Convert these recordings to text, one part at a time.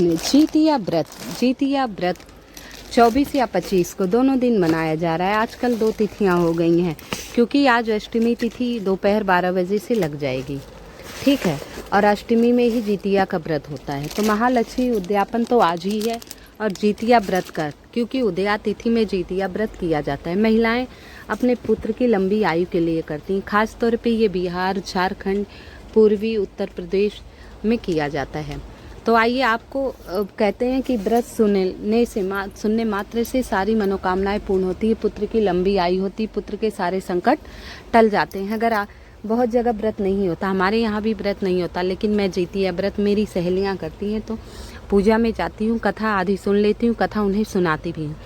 में जीतिया व्रत 24 या 25 को दोनों दिन मनाया जा रहा है। आजकल 2 तिथियां हो गई हैं, क्योंकि आज अष्टमी तिथि दोपहर 12 बजे से लग जाएगी, ठीक है। और अष्टमी में ही जीतिया का व्रत होता है। तो महालक्ष्मी उद्यापन तो आज ही है, और जीतिया व्रत का, क्योंकि उदया तिथि में जीतिया व्रत किया जाता है। महिलाएं अपने पुत्र की लंबी आयु के लिए करती हैं। खास तौर पे ये बिहार, झारखंड, पूर्वी उत्तर प्रदेश में किया जाता है। तो आइए, आपको कहते हैं कि व्रत सुनने मात्र से सारी मनोकामनाएं पूर्ण होती है, पुत्र की लंबी आयु होती है, पुत्र के सारे संकट टल जाते हैं। अगर बहुत जगह व्रत नहीं होता, हमारे यहाँ भी व्रत नहीं होता, लेकिन मैं जीतिया व्रत मेरी सहेलियाँ करती हैं, तो पूजा में जाती हूँ, कथा आदि सुन लेती हूँ, कथा उन्हें सुनाती भी हूँ।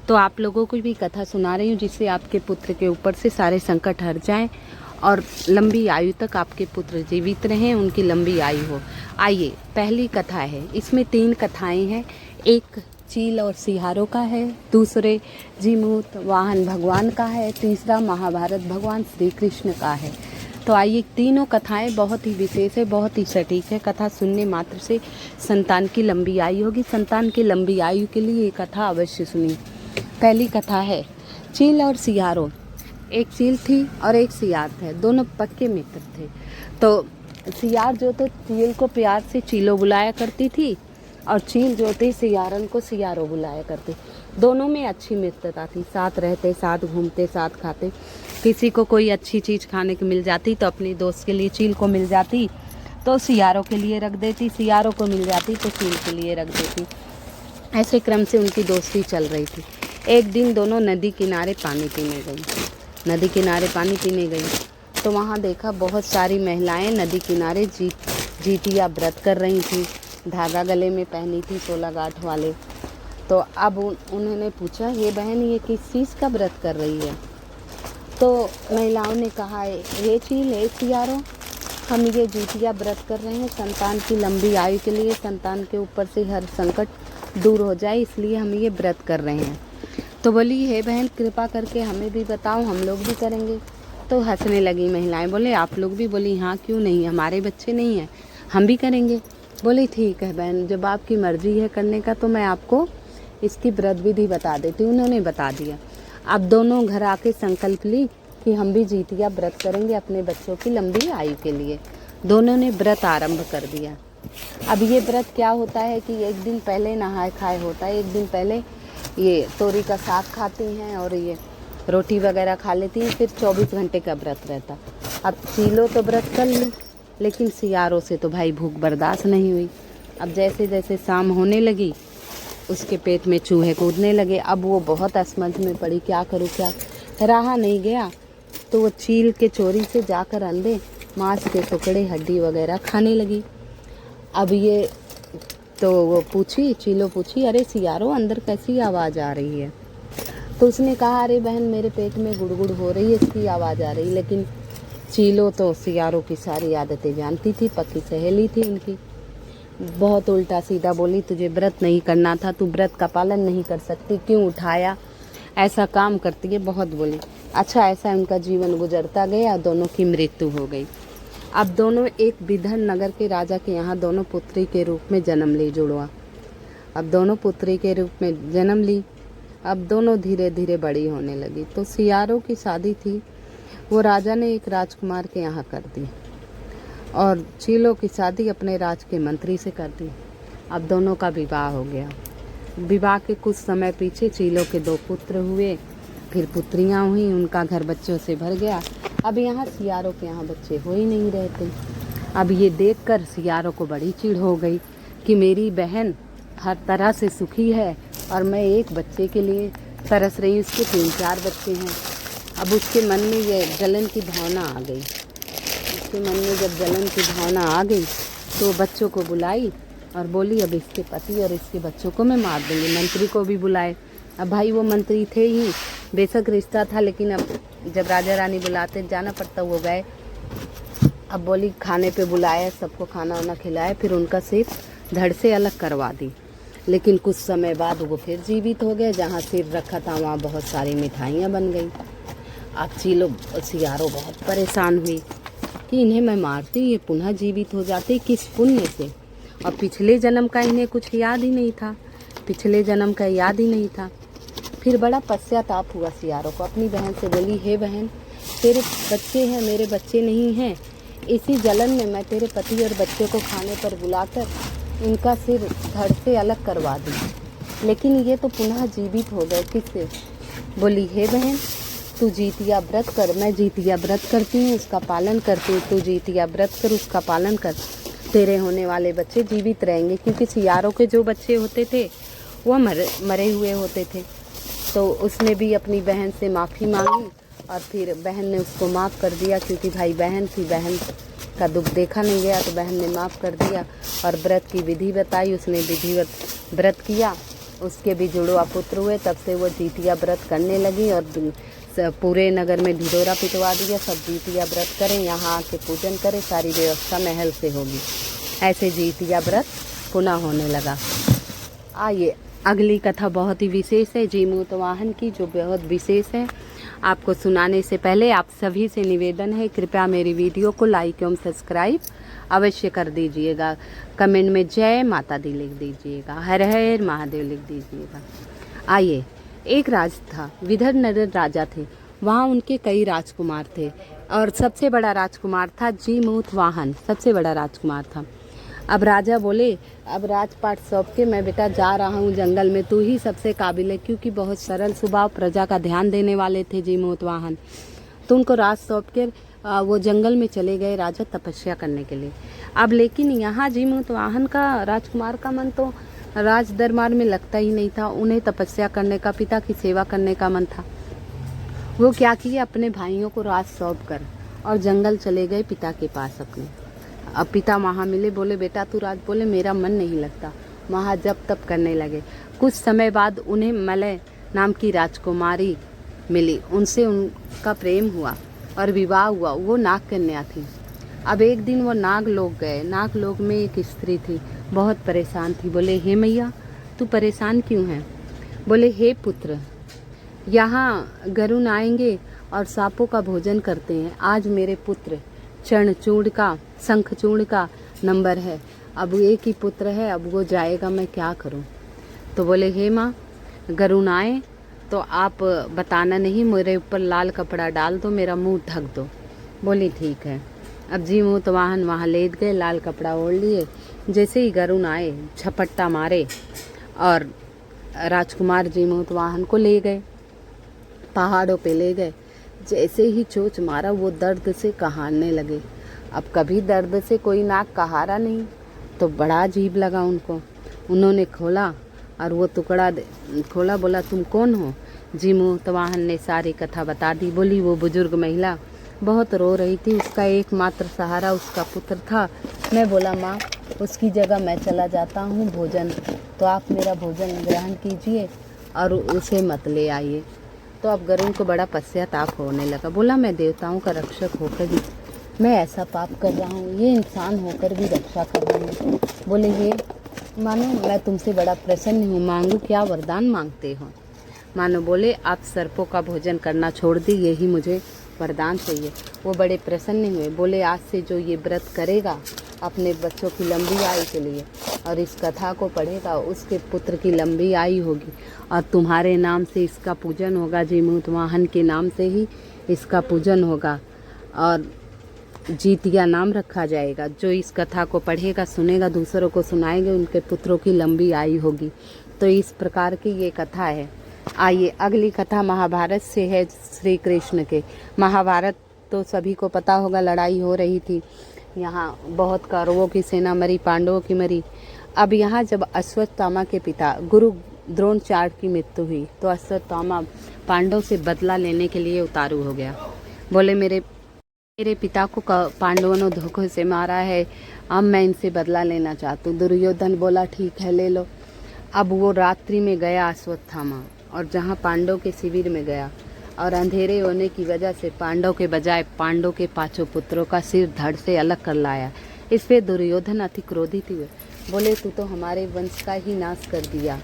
तो आप लोगों को भी कथा सुना रही हूँ, जिससे आपके पुत्र के ऊपर से सारे संकट हट जाएं और लंबी आयु तक आपके पुत्र जीवित रहें, उनकी लंबी आयु हो। आइए, पहली कथा है, इसमें 3 कथाएं हैं। एक चील और सिहारों का है, दूसरे जीमूत वाहन भगवान का है, तीसरा महाभारत भगवान श्री कृष्ण का है। तो आइए, तीनों कथाएं बहुत ही विशेष है, बहुत ही सटीक है। कथा सुनने मात्र से संतान की लंबी आयु होगी। संतान की लंबी आयु के लिए ये कथा अवश्य सुनिए। पहली कथा है चील और सियारों। एक चील थी और एक सियार थे, दोनों पक्के मित्र थे। तो सियार जो तो चील को प्यार से चीलो बुलाया करती थी, और चील जो थी सियारन को सियारो बुलाया करती। दोनों में अच्छी मित्रता थी, साथ रहते, साथ घूमते, साथ खाते। किसी को कोई अच्छी चीज़ खाने को मिल जाती तो अपनी दोस्त के लिए चील को मिल जाती तो सियारों के लिए रख देती, सियारों को मिल जाती तो चील के लिए रख देती। ऐसे क्रम से उनकी दोस्ती चल रही थी। एक दिन दोनों नदी किनारे पानी पीने गई। तो वहाँ देखा बहुत सारी महिलाएं नदी किनारे जीतिया व्रत कर रही थी। धागा गले में पहनी थी 16 गांठ वाले। तो अब उन्होंने पूछा, ये बहन ये किस चीज़ का व्रत कर रही है? तो महिलाओं ने कहा, हे चील, हे सियारो, हम ये जीतिया व्रत कर रहे हैं संतान की लंबी आयु के लिए, संतान के ऊपर से हर संकट दूर हो जाए, इसलिए हम ये व्रत कर रहे हैं। तो बोली, हे बहन, कृपा करके हमें भी बताओ, हम लोग भी करेंगे। तो हंसने लगी महिलाएं। बोले, आप लोग भी? बोली, हाँ, क्यों नहीं, हमारे बच्चे नहीं हैं, हम भी करेंगे। बोली, ठीक है बहन, जब आपकी मर्जी है करने का तो मैं आपको इसकी व्रत विधि बता देती हूँ। उन्होंने बता दिया। अब दोनों घर आके संकल्प ली कि हम भी जीतिया व्रत करेंगे अपने बच्चों की लंबी आयु के लिए। दोनों ने व्रत आरंभ कर दिया। अब ये व्रत क्या होता है कि एक दिन पहले नहाए खाए होता है। एक दिन पहले ये तोरी का साग खाती हैं और ये रोटी वगैरह खा लेती हैं, फिर 24 घंटे का व्रत रहता। अब चीलो तो व्रत कर ली, लेकिन सियारों से तो भाई भूख बर्दाश्त नहीं हुई। अब जैसे जैसे शाम होने लगी, उसके पेट में चूहे कूदने लगे। अब वो बहुत असमंज में पड़ी, क्या करूँ, क्या रहा नहीं गया। तो वो चील के चोरी से जाकर अंडे, मांस के टुकड़े, हड्डी वगैरह खाने लगी। अब ये तो वो चीलो पूछी, अरे सियारो, अंदर कैसी आवाज़ आ रही है? तो उसने कहा, अरे बहन, मेरे पेट में गुड़गुड़ हो रही है, इसकी आवाज़ आ रही। लेकिन चीलो तो सियारों की सारी आदतें जानती थी, पक्की सहेली थी उनकी। बहुत उल्टा सीधा बोली, तुझे व्रत नहीं करना था, तू व्रत का पालन नहीं कर सकती, क्यों उठाया, ऐसा काम करती है, बहुत बोली। अच्छा, ऐसा उनका जीवन गुजरता गया, दोनों की मृत्यु हो गई। अब दोनों एक विदर्भ नगर के राजा के यहाँ दोनों पुत्री के रूप में जन्म ली, जुड़वा। अब दोनों पुत्री के रूप में जन्म ली। अब दोनों धीरे धीरे बड़ी होने लगी। तो सियारों की शादी थी, वो राजा ने एक राजकुमार के यहाँ कर दी, और चीलों की शादी अपने राज के मंत्री से कर दी। अब दोनों का विवाह हो गया। विवाह के कुछ समय पीछे चीलों के 2 पुत्र हुए, फिर पुत्रियां हुई, उनका घर बच्चों से भर गया। अब यहाँ सियारों के यहाँ बच्चे हो ही नहीं रहते। अब ये देखकर सियारों को बड़ी चिढ़ हो गई कि मेरी बहन हर तरह से सुखी है और मैं एक बच्चे के लिए तरस रही हूँ, उसके 3-4 बच्चे हैं। अब उसके मन में ये जलन की भावना आ गई। उसके मन में जब जलन की भावना आ गई तो बच्चों को बुलाई और बोली, अब इसके पति और इसके बच्चों को मैं मार दूँगी। मंत्री को भी बुलाए। अब भाई वो मंत्री थे ही, बेशक रिश्ता था, लेकिन अब जब राजा रानी बुलाते जाना पड़ता, वो गए। अब बोली, खाने पे बुलाया, सबको खाना वाना खिलाया, फिर उनका सिर धड़ से अलग करवा दी। लेकिन कुछ समय बाद वो फिर जीवित हो गए। जहाँ सिर रखा था वहाँ बहुत सारी मिठाइयाँ बन गई। अब चीलो सियारों बहुत परेशान हुई कि इन्हें मैं मारती, ये पुनः जीवित हो जाते, किस पुण्य से? और पिछले जन्म का इन्हें कुछ याद ही नहीं था, पिछले जन्म का याद ही नहीं था। फिर बड़ा पश्चाताप हुआ सियारों को। अपनी बहन से बोली, हे बहन, तेरे बच्चे हैं, मेरे बच्चे नहीं हैं। इसी जलन में मैं तेरे पति और बच्चे को खाने पर बुलाकर इनका सिर धड़ से अलग करवा दूँ, लेकिन ये तो पुनः जीवित हो गए। किससे? बोली, हे बहन, तू जीतिया व्रत कर, मैं जीतिया व्रत करती हूँ, उसका पालन करती हूँ। तू जीतिया व्रत कर, उसका पालन कर, तेरे होने वाले बच्चे जीवित रहेंगे। क्योंकि सियारों के जो बच्चे होते थे वो मरे हुए होते थे। तो उसने भी अपनी बहन से माफ़ी मांगी और फिर बहन ने उसको माफ़ कर दिया, क्योंकि भाई बहन थी, बहन का दुख देखा नहीं गया, तो बहन ने माफ़ कर दिया और व्रत की विधि बताई। उसने विधिवत व्रत किया, उसके भी जुड़वा पुत्र हुए। तब से वो जीतिया व्रत करने लगी और पूरे नगर में ढिढोरा पिटवा दिया, सब जीतिया व्रत करें, यहाँ आके पूजन करें, सारी व्यवस्था महल से होगी। ऐसे जीतिया व्रत पुनः होने लगा। आइए, अगली कथा बहुत ही विशेष है जीमूत वाहन की, जो बहुत विशेष है। आपको सुनाने से पहले आप सभी से निवेदन है, कृपया मेरी वीडियो को लाइक एवं सब्सक्राइब अवश्य कर दीजिएगा। कमेंट में जय माता दी लिख दीजिएगा, हर हर महादेव लिख दीजिएगा। आइए, एक राज था, विदर्भ नगर राजा थे। वहाँ उनके कई राजकुमार थे और सबसे बड़ा राजकुमार था जीमूत वाहन, सबसे बड़ा राजकुमार था। अब राजा बोले, अब राजपाट सौंप के मैं बेटा जा रहा हूँ जंगल में, तू ही सबसे काबिल है। क्योंकि बहुत सरल स्वभाव, प्रजा का ध्यान देने वाले थे जीमूत वाहन। तो उनको राज सौंप के वो जंगल में चले गए राजा तपस्या करने के लिए। अब लेकिन यहाँ जीमूत वाहन का, राजकुमार का मन तो राज दरबार में लगता ही नहीं था। उन्हें तपस्या करने का, पिता की सेवा करने का मन था। वो क्या किए, अपने भाइयों को राज सौंप कर और जंगल चले गए पिता के पास अपने। अब पिता वहाँ मिले, बोले, बेटा तू राज, बोले मेरा मन नहीं लगता। वहाँ जप तप करने लगे। कुछ समय बाद उन्हें मलय नाम की राजकुमारी मिली, उनसे उनका प्रेम हुआ और विवाह हुआ। वो नाग कन्या थी। अब एक दिन वो नागलोक गए। नागलोक में एक स्त्री थी, बहुत परेशान थी। बोले, हे मैया, तू परेशान क्यों है? बोले, हे पुत्र, यहाँ गरुण आएंगे और सांपों का भोजन करते हैं। आज मेरे पुत्र चरणचूड़ का, शंखचूड़ का नंबर है। अब एक ही पुत्र है, अब वो जाएगा, मैं क्या करूं? तो बोले, हे माँ, गरुण आए तो आप बताना नहीं, मेरे ऊपर लाल कपड़ा डाल दो, मेरा मुंह ढक दो। बोली, ठीक है। अब जीमूत वाहन वहाँ लेट गए, लाल कपड़ा ओढ़ लिए। जैसे ही गरुण आए, झपट्टा मारे और राजकुमार जीमूत वाहन को ले गए, पहाड़ों पे ले गए। जैसे ही चोंच मारा, वो दर्द से कहारने लगे। अब कभी दर्द से कोई नाग कहारा नहीं, तो बड़ा अजीब लगा उनको। उन्होंने खोला और वो टुकड़ा खोला। बोला, तुम कौन हो? जीमूत वाहन ने सारी कथा बता दी। बोली, वो बुजुर्ग महिला बहुत रो रही थी, उसका एकमात्र सहारा उसका पुत्र था। मैं बोला, माँ, उसकी जगह मैं चला जाता हूँ भोजन, तो आप मेरा भोजन ग्रहण कीजिए और उसे मत ले आइए। तो अब गरुड़ को बड़ा पश्चाताप होने लगा। बोला, मैं देवताओं का रक्षक होकर भी मैं ऐसा पाप कर रहा हूँ, ये इंसान होकर भी रक्षा कर रहा हूँ। बोले, ये मानो मैं तुमसे बड़ा प्रसन्न हूँ, मांगू क्या, वरदान मांगते हो? मानो बोले, आप सर्पों का भोजन करना छोड़ दी, यही मुझे वरदान चाहिए। वो बड़े प्रसन्न हुए। बोले, आज से जो ये व्रत करेगा अपने बच्चों की लंबी आयु के लिए और इस कथा को पढ़ेगा, उसके पुत्र की लंबी आयु होगी और तुम्हारे नाम से इसका पूजन होगा, जीमूत वाहन के नाम से ही इसका पूजन होगा और जीतिया नाम रखा जाएगा। जो इस कथा को पढ़ेगा, सुनेगा, दूसरों को सुनाएंगे, उनके पुत्रों की लंबी आयु होगी। तो इस प्रकार की ये कथा है। आइए, अगली कथा महाभारत से है, श्री कृष्ण के। महाभारत तो सभी को पता होगा, लड़ाई हो रही थी। यहाँ बहुत कौरवों की सेना मरी, पांडवों की मरी। अब यहाँ जब अश्वत्थामा के पिता गुरु द्रोणाचार्य की मृत्यु हुई, तो अश्वत्थामा पांडव से बदला लेने के लिए उतारू हो गया। बोले, मेरे पिता को पांडवों ने धोखे से मारा है, अब मैं इनसे बदला लेना चाहता हूँ। दुर्योधन बोला, ठीक है, ले लो। अब वो रात्रि में गया अश्वत्थामा और जहाँ पांडव के शिविर में गया और अंधेरे होने की वजह से पांडव के बजाय पांडव के 5 पुत्रों का सिर धड़ से अलग कर लाया। इस पे दुर्योधन अति क्रोधित हुए। बोले, तू तो हमारे वंश का ही नाश कर दिया,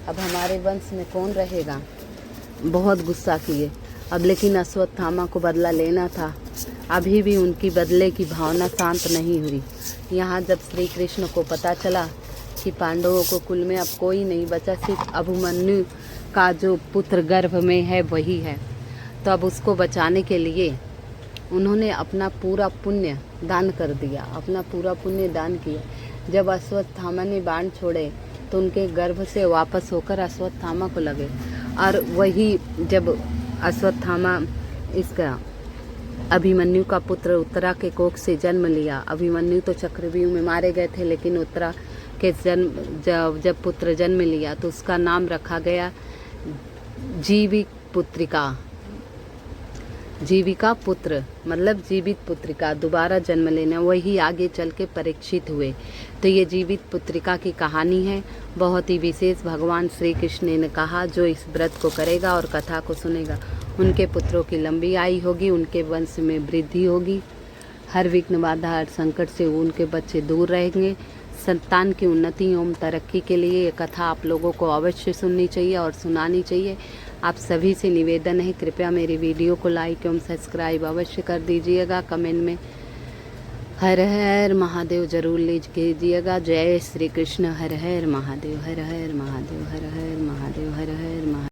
अब हमारे वंश में कौन रहेगा? बहुत गुस्सा किए। अब लेकिन अश्वत्थामा को बदला लेना था अभी भी उनकी बदले की भावना शांत नहीं हुई। यहाँ जब श्री कृष्ण को पता चला कि पांडवों को कुल में अब कोई नहीं बचा, सिर्फ अभिमन्यु का जो पुत्र गर्भ में है वही है, तो अब उसको बचाने के लिए उन्होंने अपना पूरा पुण्य दान कर दिया, अपना पूरा पुण्य दान किया। जब अश्वत्थामा ने बाण छोड़े तो उनके गर्भ से वापस होकर अश्वत्थामा को लगे, और वही जब अश्वत्थामा इसका अभिमन्यु का पुत्र उत्तरा के कोख से जन्म लिया। अभिमन्यु तो चक्रव्यूह में मारे गए थे, लेकिन उत्तरा के जब पुत्र जन्म लिया तो उसका नाम रखा गया जीविका पुत्र, मतलब जीवित पुत्रिका, दोबारा जन्म लेना। वही आगे चल के परीक्षित हुए। तो ये जीवित पुत्रिका की कहानी है, बहुत ही विशेष। भगवान श्री कृष्ण ने कहा जो इस व्रत को करेगा और कथा को सुनेगा, उनके पुत्रों की लंबी आयु होगी, उनके वंश में वृद्धि होगी, हर विघ्न बाधा हर संकट से उनके बच्चे दूर रहेंगे। संतान की उन्नति एवं तरक्की के लिए ये कथा आप लोगों को अवश्य सुननी चाहिए और सुनानी चाहिए। आप सभी से निवेदन है, कृपया मेरी वीडियो को लाइक एवं सब्सक्राइब अवश्य कर दीजिएगा। कमेंट में हर हर महादेव जरूर लीजिएगा। जय श्री कृष्ण। हर हर महादेव, हर हर महादेव, हर हर महादेव, हर हर महादेव।